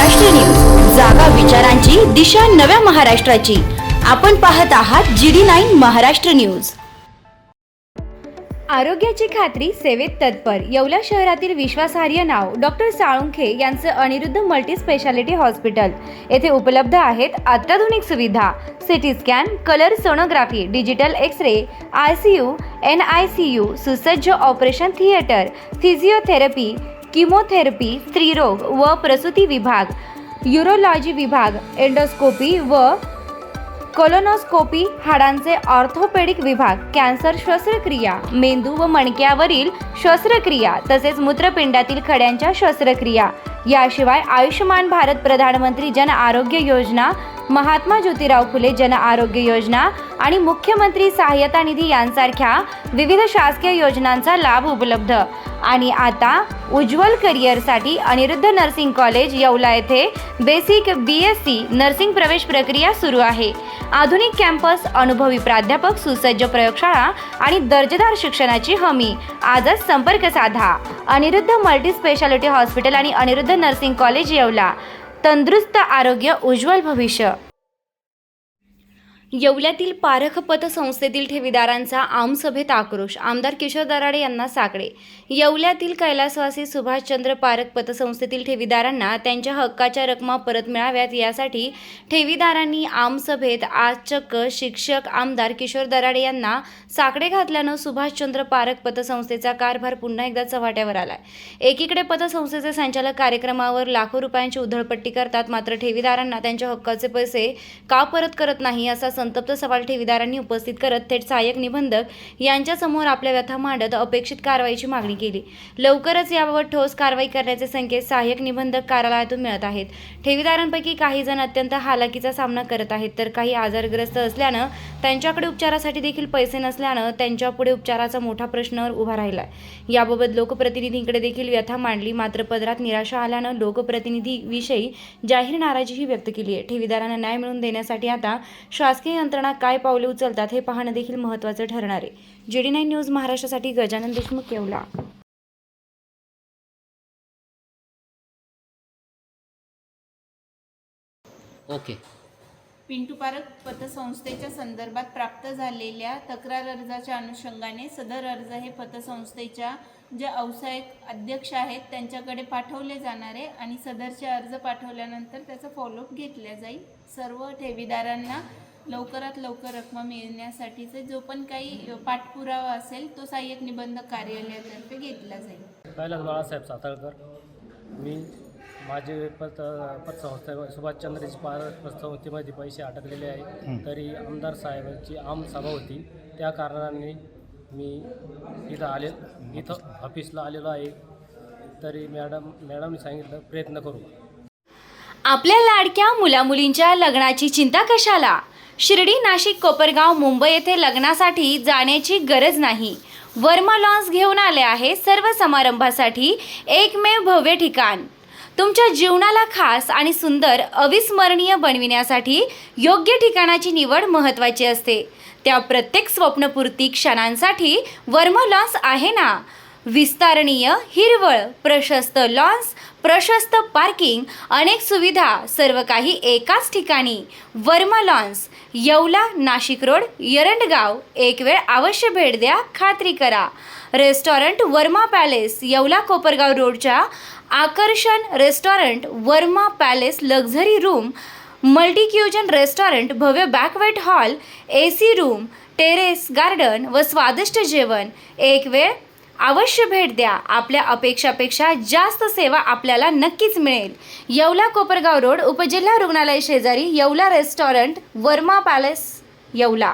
Maharashtra news, जागा विचारांची, दिशा नव्या महाराष्ट्राची। आपण पाहत आहात GD9 महाराष्ट्र न्यूज। आरोग्याची खात्री, सेवेत तत्पर। येवला शहरातील विश्वासार्ह नाव डॉक्टर साळुंखे यांचं अनिरुद्ध मल्टी स्पेशालिटी हॉस्पिटल येथे उपलब्ध आहेत अत्याधुनिक सुविधा, CT scan, colour sonography, digital x-ray, ICU, NICU, सुसज्ज ऑपरेशन थिएटर, फिजिओथेरपी, किमोथेरपी, स्त्रीरोग व प्रसूती विभाग, यूरोलॉजी विभाग, एंडोस्कोपी व कोलोनोस्कोपी, हाडांचे ऑर्थोपेडिक विभाग, कॅन्सर शस्त्रक्रिया, मेंदू व मणक्यावरील शस्त्रक्रिया तसेच मूत्रपिंडातील खड्यांच्या शस्त्रक्रिया, याशिवाय आयुष्यमान भारत प्रधानमंत्री जन आरोग्य योजना, महात्मा ज्योतिराव फुले जन आरोग्य योजना आणि मुख्यमंत्री सहायता निधी यांसारख्या विविध शासकीय योजनांचा लाभ उपलब्ध। आणि आता उज्ज्वल करिअरसाठी अनिरुद्ध नर्सिंग कॉलेज येवला येथे बेसिक BSc नर्सिंग प्रवेश प्रक्रिया सुरू आहे। आधुनिक कॅम्पस, अनुभवी प्राध्यापक, सुसज्ज प्रयोगशाळा आणि दर्जेदार शिक्षणाची हमी। आजच संपर्क साधा। अनिरुद्ध मल्टी स्पेशालिटी हॉस्पिटल आणि अनिरुद्ध नर्सिंग कॉलेज येवला। तंदुरुस्त आरोग्य, उज्ज्वल भविष्य। येवल्यातील पारख पतसंस्थेतील ठेवीदारांचा आमसभेत आक्रोश, आमदार किशोर दराडे यांना साकडे। येवल्यातील कैलासवासी सुभाषचंद्र पारख पतसंस्थेतील ठेवीदारांना त्यांच्या हक्काच्या रकमा परत मिळाव्यात यासाठी ठेवीदारांनी आमसभेत आज चक्क शिक्षक आमदार किशोर दराडे यांना साकडे घातल्यानं सुभाषचंद्र पारख पतसंस्थेचा कारभार पुन्हा एकदा चव्हाट्यावर आलाय। एकीकडे पतसंस्थेचे संचालक कार्यक्रमावर लाखो रुपयांची उधळपट्टी करतात, मात्र ठेवीदारांना त्यांच्या हक्काचे पैसे का परत करत नाही असा संतप्त सवाल ठेवीदारांनी उपस्थित करत थेट सहाय्यक निबंधक यांच्यासमोर आपल्या व्यथा मांडत अपेक्षित कारवाईची मागणी केली। लवकरच याबाबत ठोस कारवाई करण्याचे संकेत सहाय्यक निबंधक कार्यालयातून मिळत आहेत। ठेवीदारांपैकी काही जण अत्यंत हालाकीचा सामना करत आहेत, तर काही आजारग्रस्त असल्यानं त्यांच्याकडे उपचारासाठी देखील पैसे नसल्यानं त्यांच्यापुढे उपचाराचा मोठा प्रश्न उभा राहिलाय। याबाबत लोकप्रतिनिधींकडे देखील व्यथा मांडली, मात्र पदरात निराशा आल्यानं लोकप्रतिनिधीविषयी जाहीर नाराजीही व्यक्त केली आहे। ठेवीदारांना न्याय मिळवून देण्यासाठी आता शासकीय यंत्रणा काय पावले उचलतात हे पाहणं देखील महत्त्वाचं ठरणार आहे। GD9 न्यूज महाराष्ट्रासाठी गजानन देशमुख, येवला। ओके। पिंटू पारख पतसंस्थेच्या संदर्भात प्राप्त झालेल्या तक्रार अर्जाच्या अनुषंगाने सदर अर्ज हे पतसंस्थेच्या जे औत्साहिक अध्यक्ष आहेत त्यांच्याकडे पाठवले जाणार आहे आणि सदरचे अर्ज पाठवल्यानंतर त्याचा फॉलोअप घेतला जाईल। सर्व ठेवीदारांना लवकरात लवकर रक्कम मिळण्यासाठीचे जो पण काही पाठपुरावा असेल तो सहाय्यक निबंधक कार्यालयातर्फे घेतला जाईल। कैलास बाळासाहेब साताळकर, मी माझे पतसंस्था सुभाषचंद्रजी पारख पतसंस्थेमध्ये पैसे अटकलेले आहे, तरी आमदार साहेबांची आमसभा होती, त्या कारणाने मी इथं ऑफिसला आलेलो आहे। तरी मॅडमने सांगितलं प्रयत्न करू। आपल्या लाडक्या मुलामुलींच्या लग्नाची चिंता कशाला? शिर्डी, नाशिक, कोपरगाव, मुंबई येथे लग्नासाठी जाण्याची गरज नाही। वर्मा लॉन्स घेऊन आले आहे सर्व समारंभासाठी एकमेव भव्य ठिकाण। तुमच्या जीवनाला खास आणि सुंदर अविस्मरणीय बनविण्यासाठी योग्य ठिकाणाची निवड महत्त्वाची असते। त्या प्रत्येक स्वप्नपूर्ती क्षणांसाठी वर्मा लॉन्स आहे ना। विस्तारणीय, हिरवळ, प्रशस्त लॉन्स, प्रशस्त पार्किंग, अनेक सुविधा, सर्व काही एकाच ठिकाणी। Verma lawns, Yeola, Nashik road, Erandgaon. एक वेळ अवश्य भेट द्या, खात्री करा। रेस्टॉरंट वर्मा पॅलेस, येवला कोपरगाव रोडच्या आकर्षण restaurant Verma palace, luxury room, multicuisine restaurant, भव्य banquet hall, AC room, terrace garden व स्वादिष्ट जेवण। एक वेळ अवश्य भेट द्या। आपल्या अपेक्षापेक्षा जास्त सेवा आपल्याला नक्कीच मिळेल। येवला कोपरगाव रोड, उपजिल्हा रुग्णालय शेजारी, येवला रेस्टॉरंट वर्मा पॅलेस, येवला।